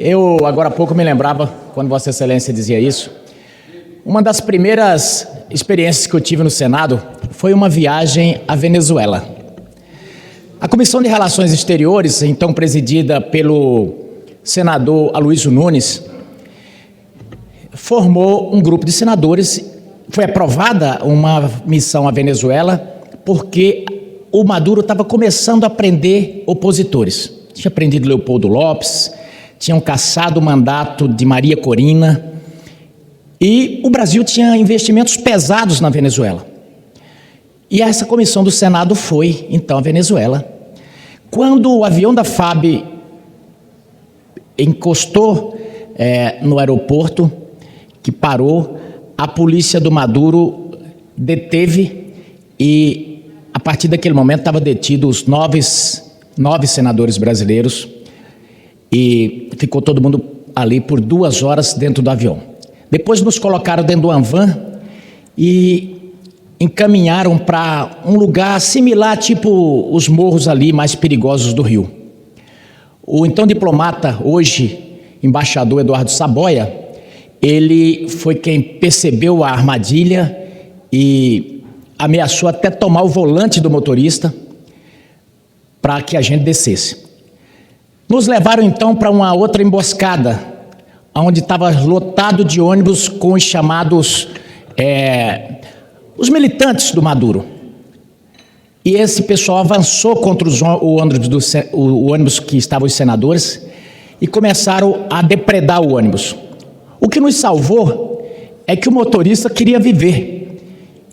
Eu, agora há pouco, me lembrava, quando Vossa Excelência dizia isso, uma das primeiras experiências que eu tive no Senado foi uma viagem à Venezuela. A Comissão de Relações Exteriores, então presidida pelo senador Aloysio Nunes, formou um grupo de senadores. Foi aprovada uma missão à Venezuela porque o Maduro estava começando a prender opositores. Tinha prendido Leopoldo Lopes, tinham cassado o mandato de Maria Corina, e o Brasil tinha investimentos pesados na Venezuela. E essa comissão do Senado foi, então, à Venezuela. Quando o avião da FAB encostou no aeroporto, que parou, a polícia do Maduro deteve e, a partir daquele momento, estavam detidos os nove senadores brasileiros e ficou todo mundo ali por 2 horas dentro do avião. Depois nos colocaram dentro do van e encaminharam para um lugar similar, tipo os morros ali mais perigosos do Rio. O então diplomata, hoje embaixador Eduardo Saboia, ele foi quem percebeu a armadilha e ameaçou até tomar o volante do motorista para que a gente descesse. Nos levaram então para uma outra emboscada, onde estava lotado de ônibus com os chamados os militantes do Maduro. E esse pessoal avançou contra o ônibus que estavam os senadores e começaram a depredar o ônibus. O que nos salvou é que o motorista queria viver.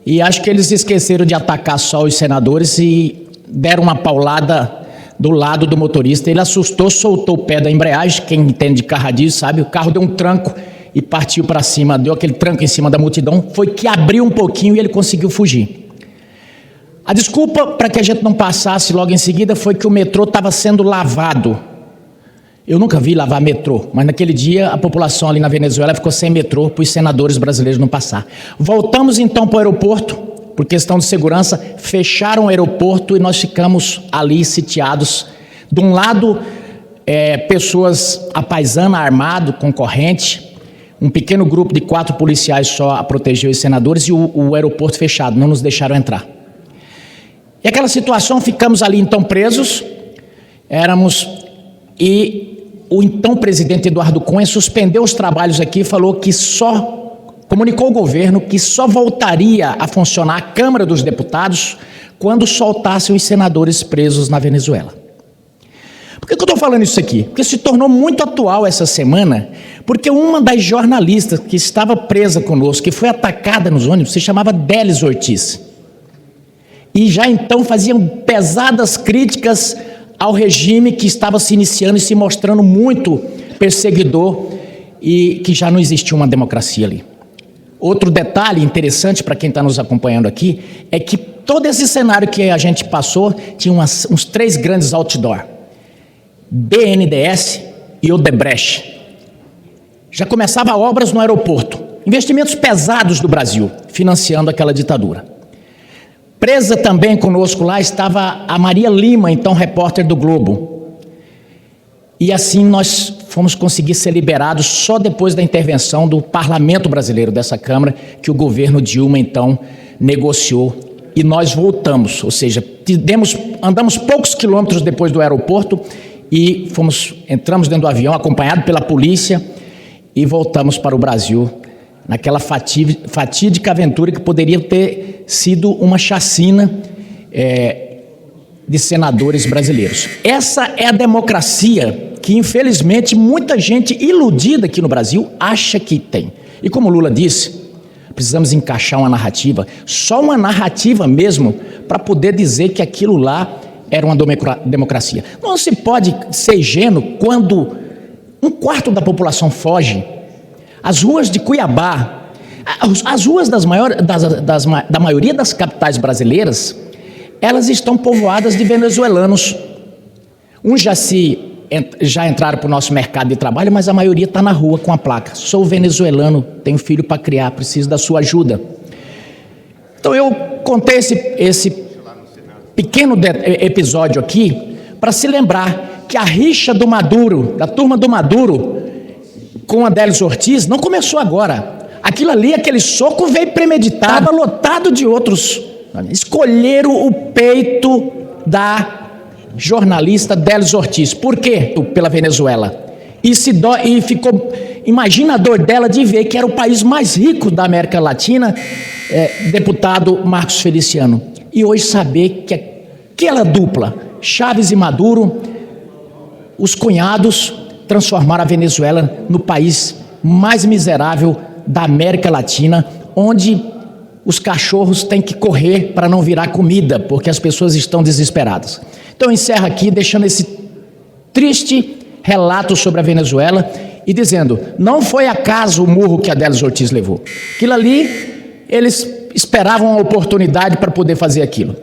E acho que eles esqueceram de atacar só os senadores e deram uma paulada do lado do motorista. Ele assustou, soltou o pé da embreagem. Quem entende de carradinho sabe, o carro deu um tranco e partiu para cima, deu aquele tranco em cima da multidão. Foi que abriu um pouquinho e ele conseguiu fugir. A desculpa para que a gente não passasse logo em seguida foi que o metrô estava sendo lavado. Eu nunca vi lavar metrô, mas naquele dia a população ali na Venezuela ficou sem metrô para os senadores brasileiros não passar. Voltamos então para o aeroporto, por questão de segurança, fecharam o aeroporto e nós ficamos ali sitiados. De um lado, pessoas à paisana, armado, com corrente, um pequeno grupo de 4 policiais só a proteger os senadores e o aeroporto fechado, não nos deixaram entrar. E aquela situação, ficamos ali então presos, e o então presidente Eduardo Cunha suspendeu os trabalhos aqui e falou que comunicou ao governo que só voltaria a funcionar a Câmara dos Deputados quando soltassem os senadores presos na Venezuela. Por que eu estou falando isso aqui? Porque se tornou muito atual essa semana, porque uma das jornalistas que estava presa conosco, que foi atacada nos ônibus, se chamava Délis Ortiz. E já então faziam pesadas críticas ao regime que estava se iniciando e se mostrando muito perseguidor e que já não existia uma democracia ali. Outro detalhe interessante para quem está nos acompanhando aqui é que todo esse cenário que a gente passou tinha uns 3 grandes outdoor: BNDES e Odebrecht. Já começava obras no aeroporto, investimentos pesados do Brasil, financiando aquela ditadura. Presa também conosco lá estava a Maria Lima, então repórter do Globo. E assim nós fomos conseguir ser liberados só depois da intervenção do Parlamento Brasileiro, dessa Câmara, que o governo Dilma então negociou. E nós voltamos, ou seja, andamos poucos quilômetros depois do aeroporto e entramos dentro do avião, acompanhado pela polícia, e voltamos para o Brasil, naquela fatídica aventura que poderia ter sido uma chacina de senadores brasileiros. Essa é a democracia que, infelizmente, muita gente iludida aqui no Brasil acha que tem. E como Lula disse, precisamos encaixar uma narrativa, só uma narrativa mesmo, para poder dizer que aquilo lá era uma democracia. Não se pode ser ingênuo quando 1/4 da população foge. As ruas de Cuiabá, as ruas da maioria das capitais brasileiras, elas estão povoadas de venezuelanos. Uns já entraram para o nosso mercado de trabalho, mas a maioria está na rua com a placa: sou venezuelano, tenho filho para criar, preciso da sua ajuda. Então eu contei esse pequeno episódio aqui para se lembrar que a rixa do Maduro, da turma do Maduro, com a Délis Ortiz não começou agora. Aquilo ali, aquele soco veio premeditado, estava lotado de outros. Escolheram o peito da jornalista Délis Ortiz. Por quê? Pela Venezuela. E ficou, imagina a dor dela de ver que era o país mais rico da América Latina, deputado Marcos Feliciano. E hoje saber que aquela dupla, Chávez e Maduro, os cunhados, transformaram a Venezuela no país mais miserável da América Latina, onde os cachorros têm que correr para não virar comida, porque as pessoas estão desesperadas. Então eu encerro aqui deixando esse triste relato sobre a Venezuela e dizendo, não foi acaso o murro que a Délis Ortiz levou. Aquilo ali, eles esperavam a oportunidade para poder fazer aquilo.